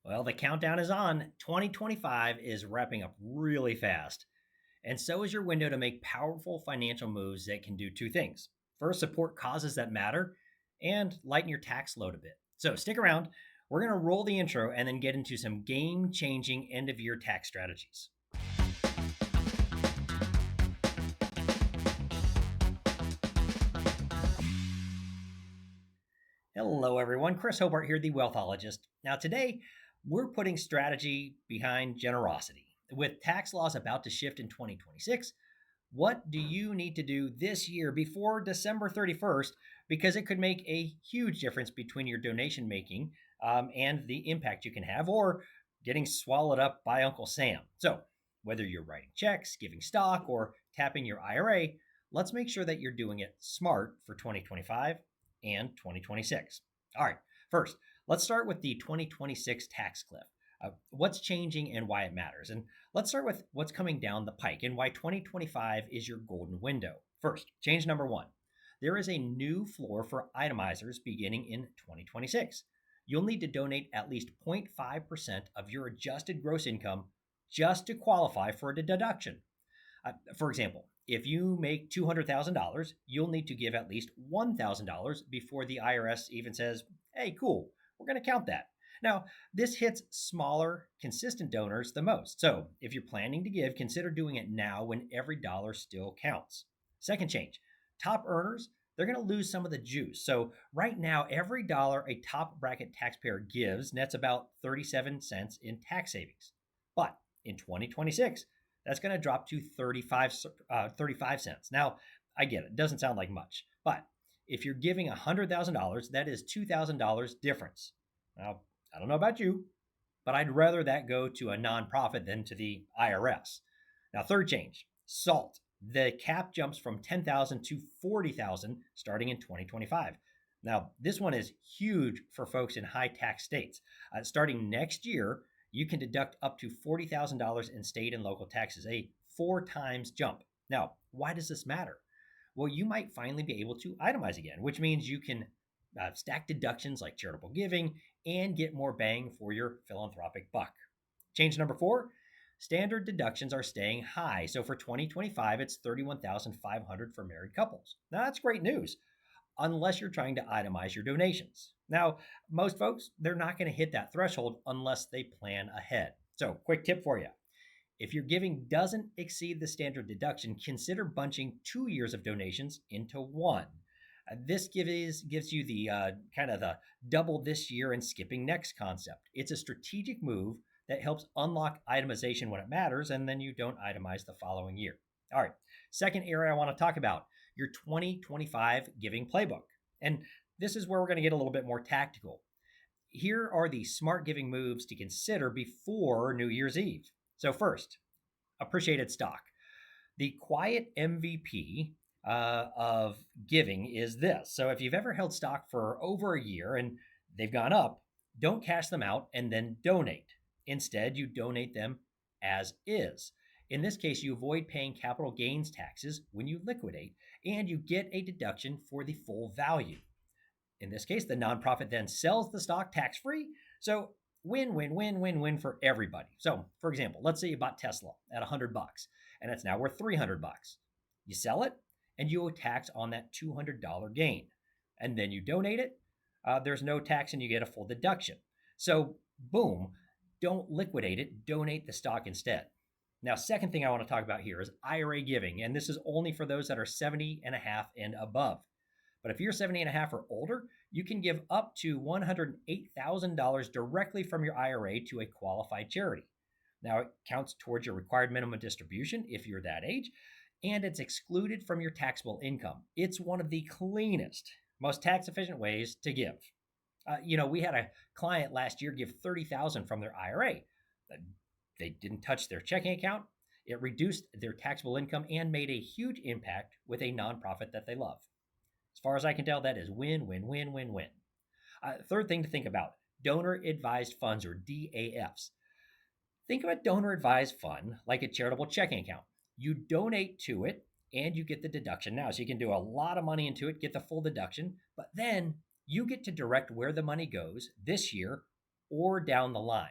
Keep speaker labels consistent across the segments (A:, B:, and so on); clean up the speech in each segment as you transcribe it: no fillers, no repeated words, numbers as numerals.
A: Well, the countdown is on. 2025 is wrapping up really fast. And so is your window to make powerful financial moves that can do two things. First, support causes that matter and lighten your tax load a bit. So stick around. We're going to roll the intro and then get into some game changing end of year tax strategies. Hello, everyone. Chris Hobart here, the Wealthologist. Now, today we're putting strategy behind generosity. With tax laws about to shift in 2026, what do you need to do this year before December 31st? Because it could make a huge difference between your donation making and the impact you can have, or getting swallowed up by Uncle Sam. So, whether you're writing checks, giving stock, or tapping your IRA, let's make sure that you're doing it smart for 2025 and 2026. All right, first, let's start with the 2026 tax cliff. What's changing and why it matters. And let's start with what's coming down the pike and why 2025 is your golden window. First, change number one. There is a new floor for itemizers beginning in 2026. You'll need to donate at least 0.5% of your adjusted gross income just to qualify for a deduction. For example, if you make $200,000, you'll need to give at least $1,000 before the IRS even says, hey, cool, we're going to count that. Now, this hits smaller, consistent donors the most. So if you're planning to give, consider doing it now when every dollar still counts. Second change, top earners, they're going to lose some of the juice. So right now, every dollar a top bracket taxpayer gives nets about 37 cents in tax savings. But in 2026, that's going to drop to 35 cents. Now, I get it. It doesn't sound like much. But if you're giving $100,000, that is $2,000 difference. Now, I don't know about you, but I'd rather that go to a nonprofit than to the IRS. Now, third change, SALT. The cap jumps from 10,000 to 40,000 starting in 2025. Now, this one is huge for folks in high tax states. Starting next year, you can deduct up to $40,000 in state and local taxes, a 4 times jump. Now, why does this matter? Well, you might finally be able to itemize again, which means you can stack deductions like charitable giving and get more bang for your philanthropic buck. Change number 4, standard deductions are staying high. So for 2025, it's $31,500 for married couples. Now, that's great news, unless you're trying to itemize your donations. Now, most folks, they're not going to hit that threshold unless they plan ahead. So, quick tip for you. If your giving doesn't exceed the standard deduction, consider bunching 2 years of donations into one. This gives you the kind of the double this year and skipping next concept. It's a strategic move that helps unlock itemization when it matters, and then you don't itemize the following year. All right, second area I want to talk about, your 2025 giving playbook. And this is where we're going to get a little bit more tactical. Here are the smart giving moves to consider before New Year's Eve. So first, appreciated stock. The quiet MVP of giving is this. So if you've ever held stock for over a year and they've gone up, don't cash them out and then donate. Instead, you donate them as is. In this case, you avoid paying capital gains taxes when you liquidate, and you get a deduction for the full value. In this case, the nonprofit then sells the stock tax-free. So win, win, win, win, win for everybody. So for example, let's say you bought Tesla at $100 and it's now worth $300. You sell it and you owe tax on that $200 gain. And then you donate it. There's no tax and you get a full deduction. So boom, don't liquidate it, donate the stock instead. Now, second thing I want to talk about here is IRA giving, and this is only for those that are 70 and a half and above. But if you're 70 and a half or older, you can give up to $108,000 directly from your IRA to a qualified charity. Now, it counts towards your required minimum distribution if you're that age, and it's excluded from your taxable income. It's one of the cleanest, most tax-efficient ways to give. We had a client last year give $30,000 from their IRA. They didn't touch their checking account. It reduced their taxable income and made a huge impact with a nonprofit that they love. As far as I can tell, that is win, win, win, win, win. Third thing to think about, donor advised funds or DAFs. Think of a donor advised fund like a charitable checking account. You donate to it and you get the deduction now. So you can do a lot of money into it, get the full deduction, but then you get to direct where the money goes this year or down the line.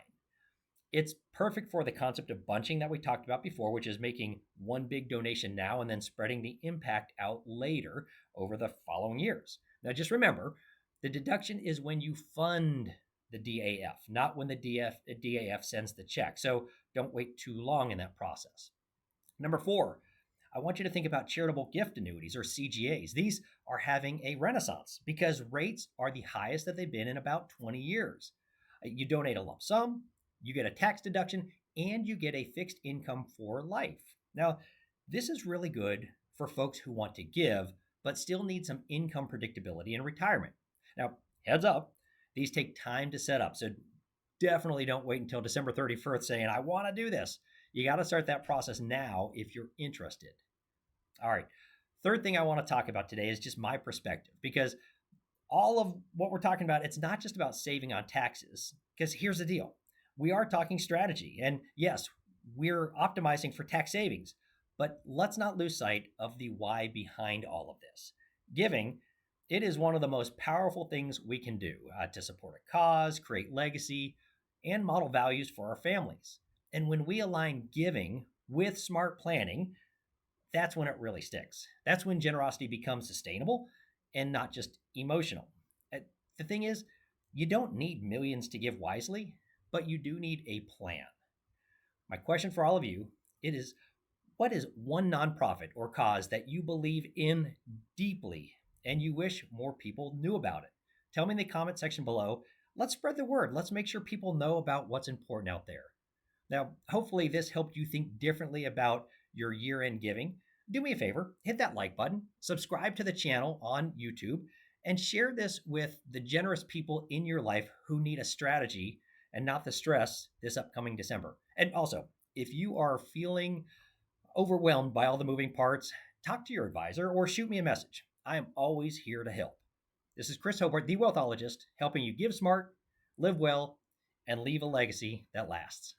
A: It's perfect for the concept of bunching that we talked about before, which is making one big donation now and then spreading the impact out later over the following years. Now, just remember the deduction is when you fund the DAF, not when the DAF sends the check. So don't wait too long in that process. Number four, I want you to think about charitable gift annuities or CGAs. These are having a renaissance because rates are the highest that they've been in about 20 years. You donate a lump sum, you get a tax deduction, and you get a fixed income for life. Now, this is really good for folks who want to give but still need some income predictability in retirement. Now, heads up, these take time to set up. So definitely don't wait until December 31st saying, I want to do this. You got to start that process now if you're interested. All right. Third thing I want to talk about today is just my perspective because all of what we're talking about, it's not just about saving on taxes. Because here's the deal we are talking strategy. And yes, we're optimizing for tax savings, but let's not lose sight of the why behind all of this. Giving, it is one of the most powerful things we can do to support a cause, create legacy, and model values for our families. And when we align giving with smart planning, that's when it really sticks. That's when generosity becomes sustainable and not just emotional. The thing is, you don't need millions to give wisely, but you do need a plan. My question for all of you, it is what is one nonprofit or cause that you believe in deeply and you wish more people knew about it? Tell me in the comment section below. Let's spread the word. Let's make sure people know about what's important out there. Now, hopefully, this helped you think differently about your year end giving. Do me a favor, hit that like button, subscribe to the channel on YouTube, and share this with the generous people in your life who need a strategy and not the stress this upcoming December. And also, if you are feeling overwhelmed by all the moving parts, talk to your advisor or shoot me a message. I am always here to help. This is Chris Hobart, the Wealthologist, helping you give smart, live well, and leave a legacy that lasts.